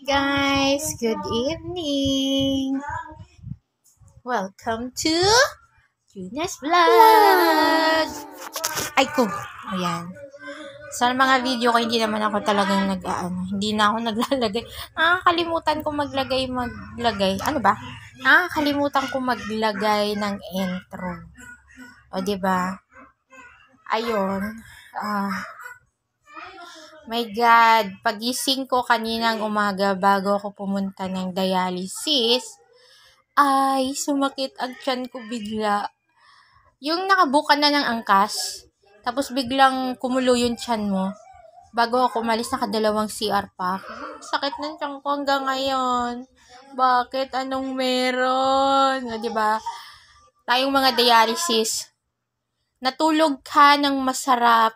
Guys, good evening. Welcome to Juna's Vlog. Ay ko, ayan. Sa mga video ko, hindi naman ako talagang hindi na ako naglalagay. Nakakalimutan ko maglagay. Ano ba? Nakakalimutan ko maglagay ng intro. O, diba? Ayun. My God, pagising ko kaninang umaga bago ako pumunta ng dialysis, ay sumakit ang tiyan ko bigla. Yung nakabuka na ng angkas, tapos biglang kumulo yung tiyan mo. Bago ako umalis, nakadalawang CR pa ako. Sakit ng tiyan ko hanggang ngayon. Bakit? Anong meron? Diba? Tayong mga dialysis, natulog ka ng masarap.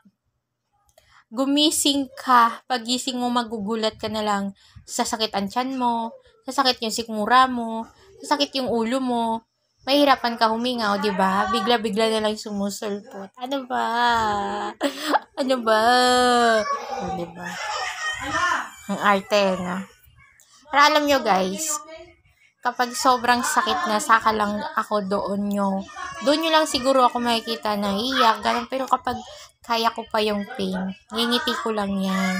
Gumising ka, pagising mo magugulat ka na lang, sasakit ang tiyan mo, sasakit yung sikmura mo, sasakit yung ulo mo, mahirapan ka huminga, o diba? Bigla-bigla na lang sumusulpot. Ano ba? Ano ba? O diba? Ang arte, no? Pero alam nyo guys, kapag sobrang sakit na, saka lang ako doon nyo lang siguro ako makikita na iyak, ganun. Pero kapag kaya ko pa yung pain, ngingiti ko lang yan,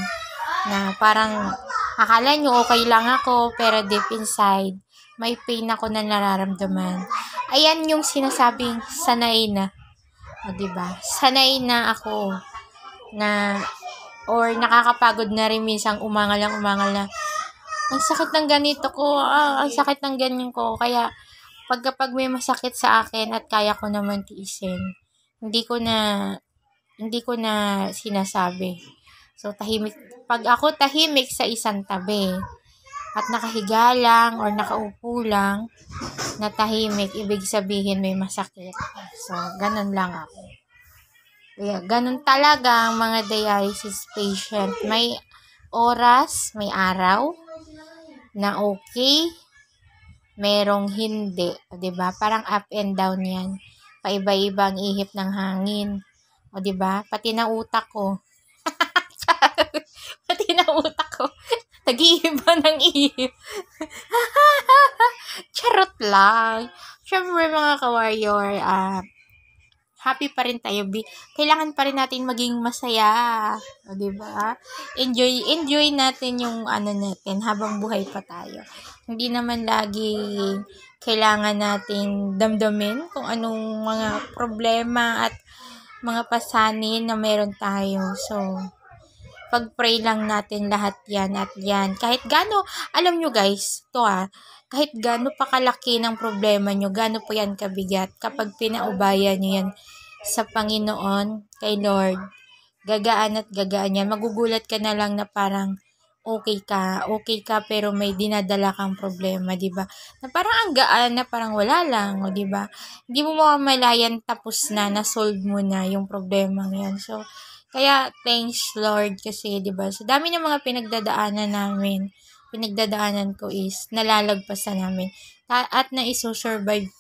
na parang akala nyo okay lang ako, pero deep inside, may pain ako na nararamdaman. Ayan yung sinasabing sanay na. O diba? Sanay na ako na, or nakakapagod na rin minsang umangal na, ang sakit ng ganito ko, ang sakit ng ganyan ko. Kaya, kapag may masakit sa akin at kaya ko naman tiisin, hindi ko na sinasabi. So, pag ako tahimik sa isang tabi, at nakahiga lang or nakaupo lang, na tahimik, ibig sabihin may masakit. So, ganun lang ako. Kaya, ganun talaga ang mga dialysis patient. May oras, may araw, na okay, merong hindi. O, diba? Parang up and down yan. Paiba-iba ang ihip ng hangin. O, diba? Pati na utak ko. Nag-iiba ng ihip. Charot lang. Siyempre mga ka-warrior, happy pa rin tayo. Kailangan pa rin natin maging masaya. O, diba? Enjoy natin yung natin habang buhay pa tayo. Hindi naman lagi kailangan natin damdamin kung anong mga problema at mga pasanin na meron tayo. So, pag-pray lang natin lahat yan at yan. Kahit gaano, alam nyo guys, kahit gaano pa kalaki ng problema nyo, gaano po yan kabigat, kapag pinaubayan nyo yan sa Panginoon, kay Lord, gagaan at gagaan yan. Magugulat ka na lang na parang okay ka, pero may dinadala kang problema, diba? Na parang ang gaan, na parang wala lang, o diba? Hindi mo mamalayan tapos na-solve mo na yung problema yan. So, kaya thanks Lord kasi, diba? So, dami ng mga pinagdadaanan ko is nalalagpasan namin. At na-iso-survive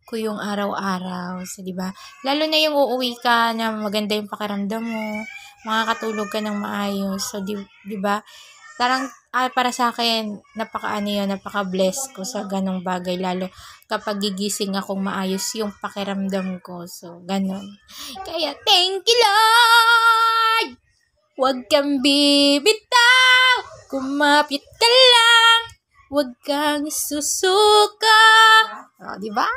ko yung araw-araw. So, diba? Lalo na yung uuwi ka na maganda yung pakiramdam mo, makakatulog ka ng maayos. So, diba? Parang, para sa akin, napaka-bless ko sa ganong bagay. Lalo kapag gigising akong maayos yung pakiramdam ko. So, ganon. Kaya, thank you, Lord! Huwag kang bibitaw, kumapit ka lang, huwag kang susuka. O, diba?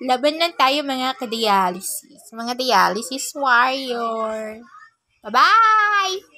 Laban lang tayo mga ka-dialysis. Mga dialysis warrior. Bye-bye!